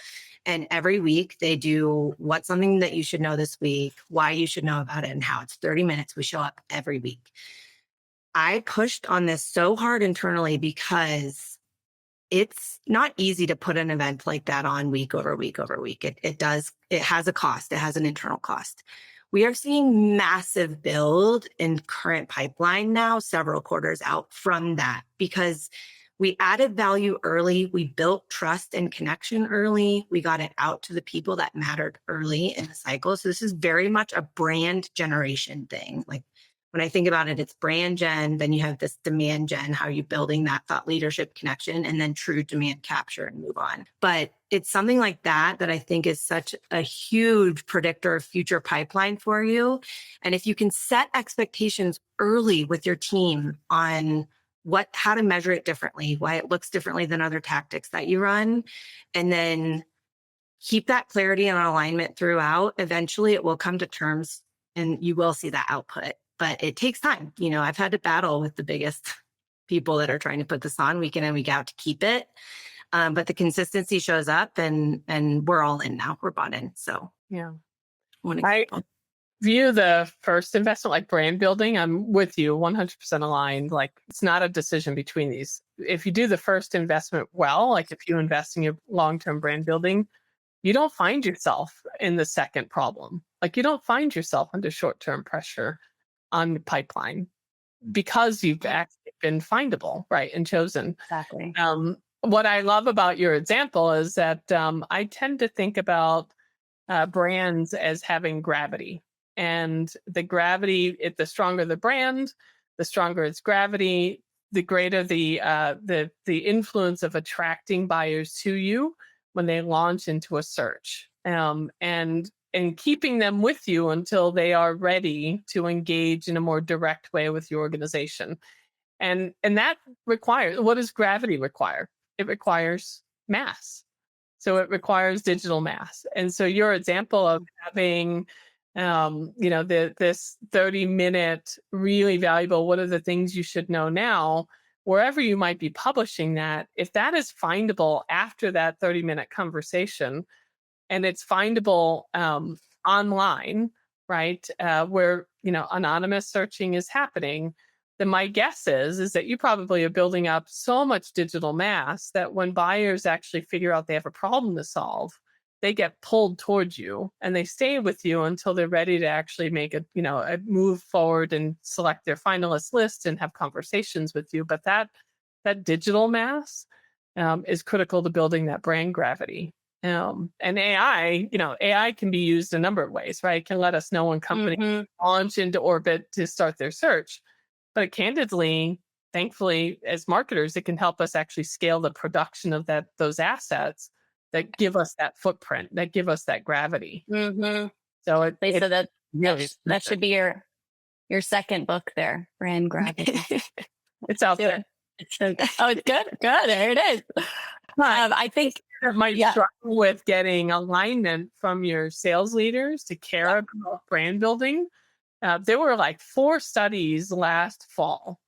and every week they do what's something that you should know this week, why you should know about it, and how. It's 30 minutes. We show up every week. I pushed on this so hard internally because it's not easy to put an event like that on week over week over week. It has a cost. It has an internal cost. We are seeing massive build in current pipeline now, several quarters out from that, because we added value early. We built trust and connection early. We got it out to the people that mattered early in the cycle. So this is very much a brand generation thing. Like, when I think about it, it's brand gen, then you have this demand gen, how are you building that thought leadership connection, and then true demand capture and move on. But it's something like that I think is such a huge predictor of future pipeline for you. And if you can set expectations early with your team on how to measure it differently, why it looks differently than other tactics that you run, and then keep that clarity and alignment throughout, eventually it will come to terms and you will see that output. But it takes time. I've had to battle with the biggest people that are trying to put this on week in and week out to keep it. But the consistency shows up, and we're all in now. We're bought in. So yeah, I view the first investment like brand building. I'm with you 100% aligned. Like, it's not a decision between these. If you do the first investment well, like if you invest in your long-term brand building, you don't find yourself in the second problem. Like, you don't find yourself under short-term pressure on the pipeline because you've actually been findable, right, and chosen. Exactly. What I love about your example is that I tend to think about brands as having gravity, and the gravity, the stronger the brand, the stronger its gravity, the greater the influence of attracting buyers to you when they launch into a search. And and keeping them with you until they are ready to engage in a more direct way with your organization. And that requires, what does gravity require? It requires mass. So it requires digital mass. And so your example of having this 30-minute really valuable, what are the things you should know now, wherever you might be publishing that, if that is findable after that 30-minute conversation, and it's findable online, right, where anonymous searching is happening, then my guess is that you probably are building up so much digital mass that when buyers actually figure out they have a problem to solve, they get pulled towards you and they stay with you until they're ready to actually make a move forward and select their finalist list and have conversations with you. But that digital mass is critical to building that brand gravity. And AI can be used a number of ways, right? It can let us know when companies launch into orbit to start their search. But candidly, thankfully, as marketers, it can help us actually scale the production of those assets that give us that footprint, that give us that gravity. So Lisa, that should be your second book there, brand gravity. It's out there. It's so good. Oh, it's good. Good. There it is. I think that might struggle with getting alignment from your sales leaders to care about brand building. There were like 4 studies last fall.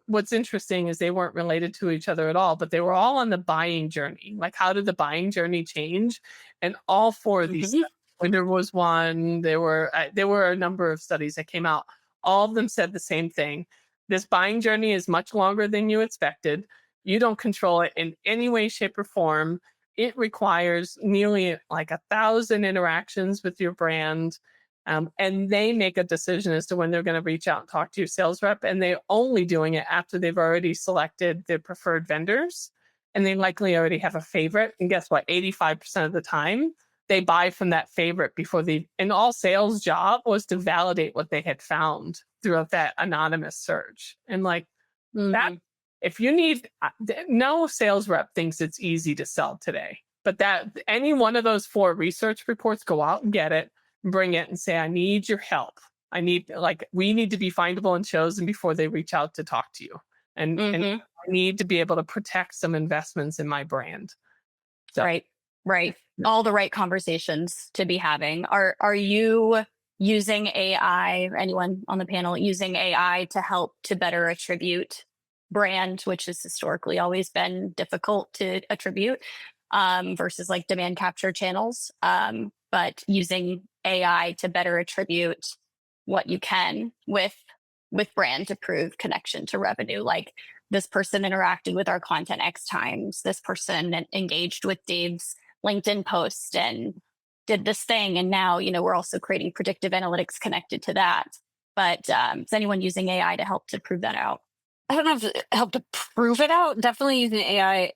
What's interesting is they weren't related to each other at all, but they were all on the buying journey. Like, how did the buying journey change? And all 4 of these studies, Winter was one. There were a number of studies that came out. All of them said the same thing. This buying journey is much longer than you expected. You don't control it in any way, shape, or form. It requires nearly like 1,000 interactions with your brand. And they make a decision as to when they're going to reach out and talk to your sales rep. And they're only doing it after they've already selected their preferred vendors. And they likely already have a favorite. And guess what? 85% of the time, they buy from that favorite before and all sales job was to validate what they had found throughout that anonymous search. And like that, if you need, no sales rep thinks it's easy to sell today, but that any one of those 4 research reports, go out and get it, bring it and say, I need your help. We need to be findable and chosen before they reach out to talk to you. And I need to be able to protect some investments in my brand. So. Right. All the right conversations to be having. Are you using AI, or anyone on the panel using AI to help to better attribute brand, which has historically always been difficult to attribute, versus like demand capture channels, but using AI to better attribute what you can with brand to prove connection to revenue? Like, this person interacted with our content X times, this person engaged with Dave's LinkedIn post and did this thing, and now we're also creating predictive analytics connected to that. But is anyone using AI to help to prove that out? I don't know if to help to prove it out. Definitely using AI.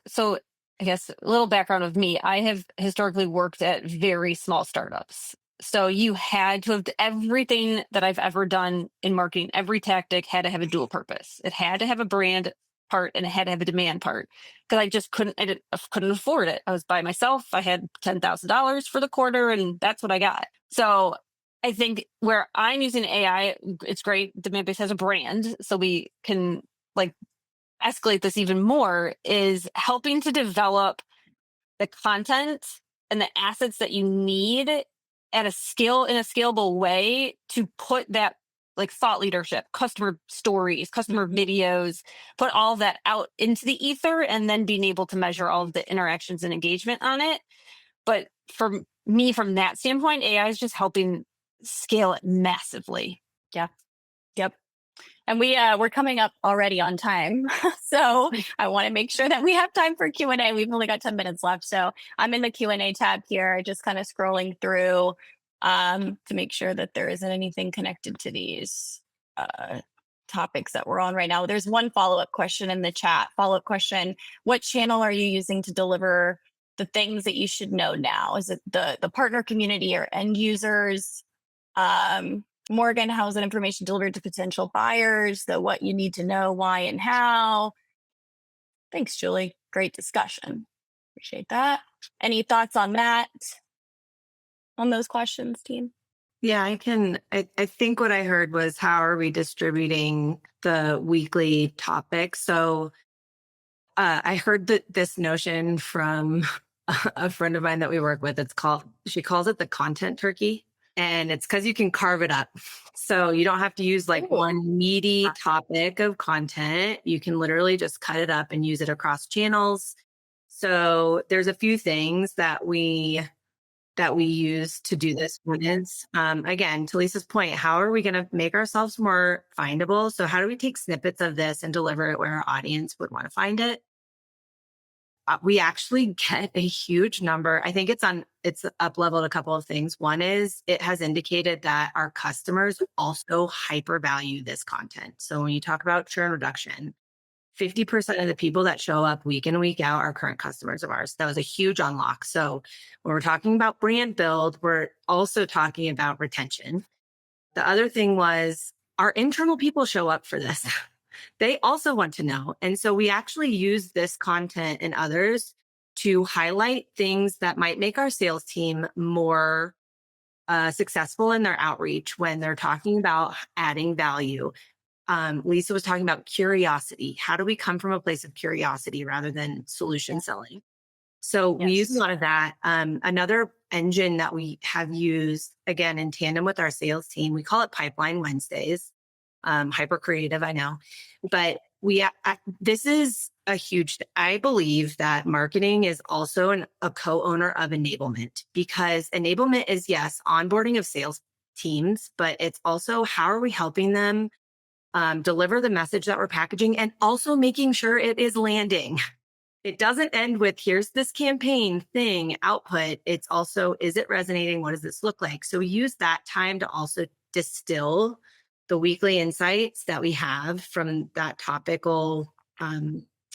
So I guess a little background of me. I have historically worked at very small startups. So you had to have everything that I've ever done in marketing. Every tactic had to have a dual purpose. It had to have a brand part and it had to have a demand part, because I just couldn't afford it. I was by myself. I had $10,000 for the quarter, and that's what I got. So I think where I'm using AI, it's great. Demandbase has a brand, so we can escalate this even more, is helping to develop the content and the assets that you need in a scalable way to put that thought leadership, customer stories, customer videos, put all that out into the ether, and then being able to measure all of the interactions and engagement on it. But for me, from that standpoint, AI is just helping scale it massively. Yeah. Yep. And we're coming up already on time. So I want to make sure that we have time for Q&A. We've only got 10 minutes left. So I'm in the Q&A tab here, just kind of scrolling through to make sure that there isn't anything connected to these topics that we're on right now. There's one follow-up question in the chat. Follow-up question: what channel are you using to deliver the things that you should know now? Is it the partner community or end users? Morgan, how is that information delivered to potential buyers? What you need to know, why and how? Thanks, Julie. Great discussion. Appreciate that. Any thoughts on that? on those questions, team? Yeah, I think what I heard was, how are we distributing the weekly topics? So I heard that this notion from a friend of mine that we work with. She calls it the content turkey. And it's because you can carve it up. So you don't have to use like one meaty topic of content. You can literally just cut it up and use it across channels. So there's a few things that we use to do this. One is, again, to Lisa's point, how are we going to make ourselves more findable? So how do we take snippets of this and deliver it where our audience would want to find it? We actually get a huge number. I think it's up leveled a couple of things. One is it has indicated that our customers also hyper value this content. So when you talk about churn reduction, 50% of the people that show up week in, week out are current customers of ours. That was a huge unlock. So when we're talking about brand build, we're also talking about retention. The other thing was our internal people show up for this. They also want to know. And so we actually use this content and others to highlight things that might make our sales team more successful in their outreach when they're talking about adding value. Lisa was talking about curiosity. How do we come from a place of curiosity rather than solution selling? So we use a lot of that. Another engine that we have used, again, in tandem with our sales team, we call it Pipeline Wednesdays. Hyper creative, I know, but this is a huge, I believe that marketing is also a co-owner of enablement, because enablement is, yes, onboarding of sales teams, but it's also how are we helping them deliver the message that we're packaging and also making sure it is landing. It doesn't end with here's this campaign thing output. It's also, is it resonating? What does this look like? So we use that time to also distill the weekly insights that we have from that topical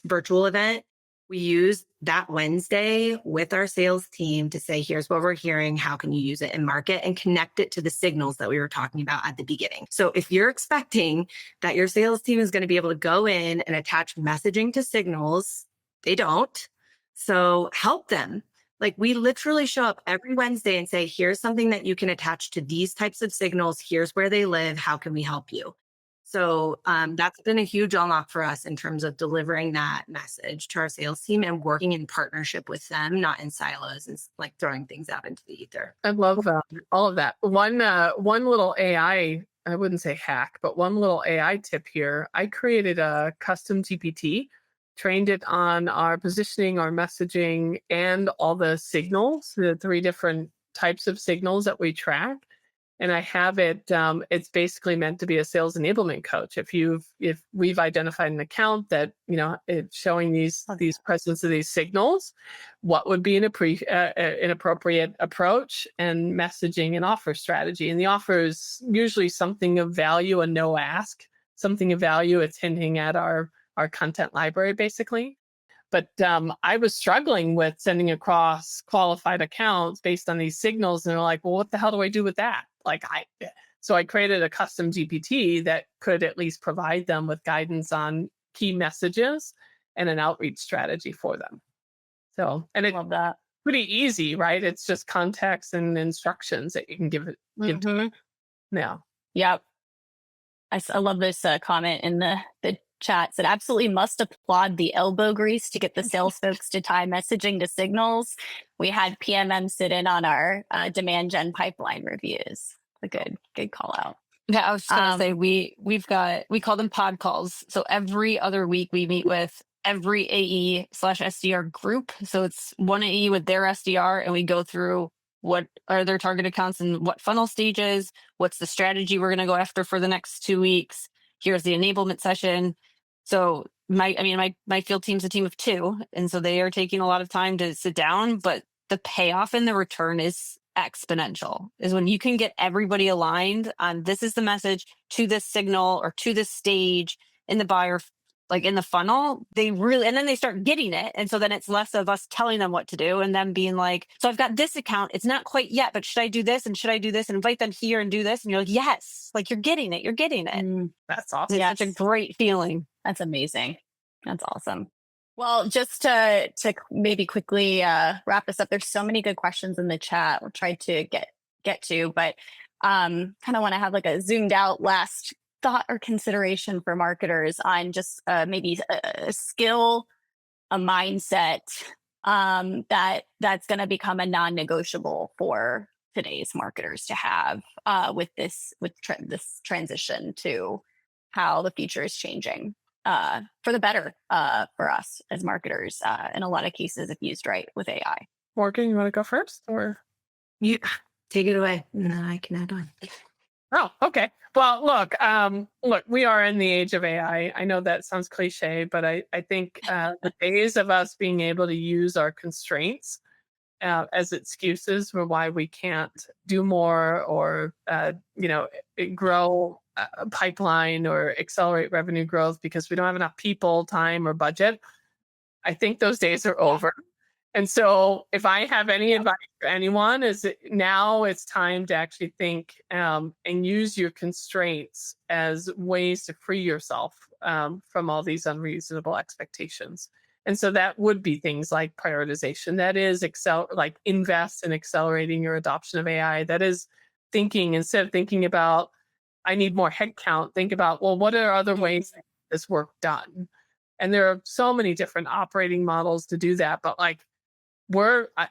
virtual event. We use that Wednesday with our sales team to say, here's what we're hearing. How can you use it in market and connect it to the signals that we were talking about at the beginning? So if you're expecting that your sales team is going to be able to go in and attach messaging to signals, they don't. So help them. Like, we literally show up every Wednesday and say, here's something that you can attach to these types of signals. Here's where they live. How can we help you? So that's been a huge unlock for us in terms of delivering that message to our sales team and working in partnership with them, not in silos and like throwing things out into the ether. I love all of that. One little AI, I wouldn't say hack, but one little AI tip here. I created a custom GPT, trained it on our positioning, our messaging, and all the signals, the 3 different types of signals that we track. And I have it, it's basically meant to be a sales enablement coach. If we've identified an account that, it's showing these presence of these signals, what would be an appropriate approach and messaging and offer strategy? And the offer is usually something of value, a no ask, something of value. It's hinting at our content library, basically. But I was struggling with sending across qualified accounts based on these signals. And they're like, well, what the hell do I do with that? So I created a custom GPT that could at least provide them with guidance on key messages and an outreach strategy for them. So, and it's pretty easy, right? It's just context and instructions that you can give to them. Yeah. Yep. I love this comment in the chat. Said absolutely must applaud the elbow grease to get the sales folks to tie messaging to signals. We had PMM sit in on our demand gen pipeline reviews. A good call out. Yeah, I was just gonna say we call them pod calls. So every other week we meet with every AE/SDR group. So it's one AE with their SDR, and we go through what are their target accounts and what funnel stages, what's the strategy we're going to go after for the next 2 weeks. Here's the enablement session. So my field team's a team of 2, and so they are taking a lot of time to sit down, but the payoff and the return is exponential. Is when you can get everybody aligned on this is the message to this signal or to this stage in the buyer, like in the funnel, and then they start getting it. And so then it's less of us telling them what to do and them being like, so I've got this account. It's not quite yet, but should I do this? And should I do this and invite them here and do this? And you're like, yes, like you're getting it. You're getting it. That's awesome. Yeah, it's such a great feeling. That's amazing. That's awesome. Well, just to maybe quickly wrap this up, there's so many good questions in the chat. We'll try to get to, but kind of want to have like a zoomed out last thought or consideration for marketers on just maybe a skill, a mindset that's going to become a non-negotiable for today's marketers to have with this transition to how the future is changing for the better for us as marketers in a lot of cases if used right with AI. Morgan, you want to go first, or You take it away, and then I can add on. Oh, okay. Well, look, we are in the age of AI. I know that sounds cliche, but I think the days of us being able to use our constraints as excuses for why we can't do more or, grow a pipeline or accelerate revenue growth because we don't have enough people, time, or budget. I think those days are over. And so if I have any advice for anyone is that now it's time to actually think and use your constraints as ways to free yourself from all these unreasonable expectations. And so that would be things like prioritization. That is invest in accelerating your adoption of AI. That is thinking, instead of thinking about, I need more headcount, think about, well, what are other ways to get this work done? And there are so many different operating models to do that, but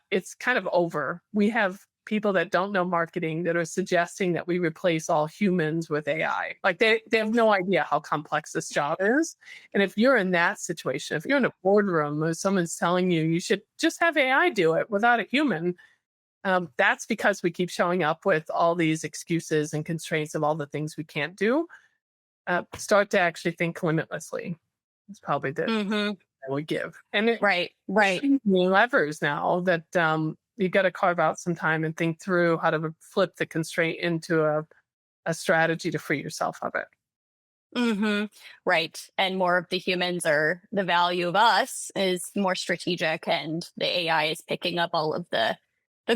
it's kind of over. We have people that don't know marketing that are suggesting that we replace all humans with AI. Like they have no idea how complex this job is. And if you're in that situation, if you're in a boardroom or someone's telling you you should just have AI do it without a human, that's because we keep showing up with all these excuses and constraints of all the things we can't do. Start to actually think limitlessly. It's probably the I would give. And Right. levers now that you got to carve out some time and think through how to flip the constraint into a strategy to free yourself of it. Right. And more of the humans are the value of us is more strategic, and the AI is picking up all of the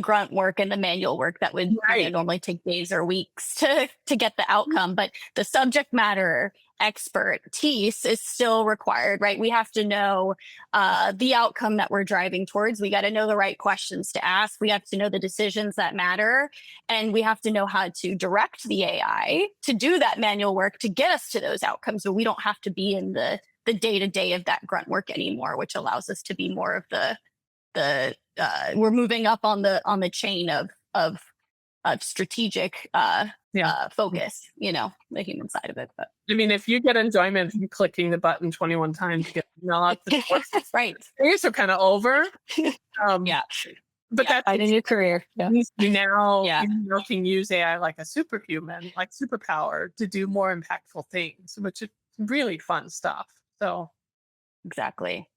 grunt work and the manual work that would normally take days or weeks to get the outcome. But the subject matter expertise is still required, right? We have to know the outcome that we're driving towards. We got to know the right questions to ask. We have to know the decisions that matter. And we have to know how to direct the AI to do that manual work to get us to those outcomes. But we don't have to be in the day-to-day of that grunt work anymore, which allows us to be more of the we're moving up on the chain of strategic focus, the human side of it. But I mean, if you get enjoyment from clicking the button 21 times to get out the right, days are kind of over. But that's a new career. You now can use AI like a superhuman, like superpower to do more impactful things, which is really fun stuff. So exactly.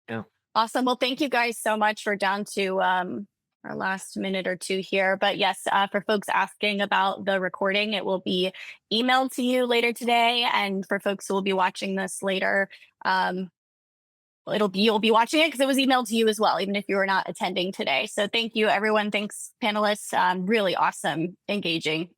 Yeah. Awesome. Well, thank you guys so much. We're down to our last minute or two here. But yes, for folks asking about the recording, it will be emailed to you later today. And for folks who will be watching this later, you'll be watching it because it was emailed to you as well, even if you were not attending today. So thank you, everyone. Thanks, panelists. Really awesome, engaging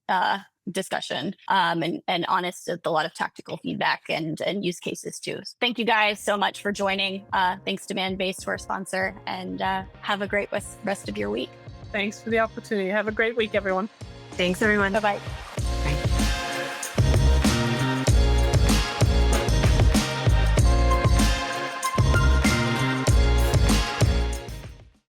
discussion and honest with a lot of tactical feedback and use cases too. So thank you guys so much for joining. Thanks Demandbase to our sponsor, and have a great rest of your week. Thanks for the opportunity. Have a great week, everyone. Thanks, everyone. Bye-bye.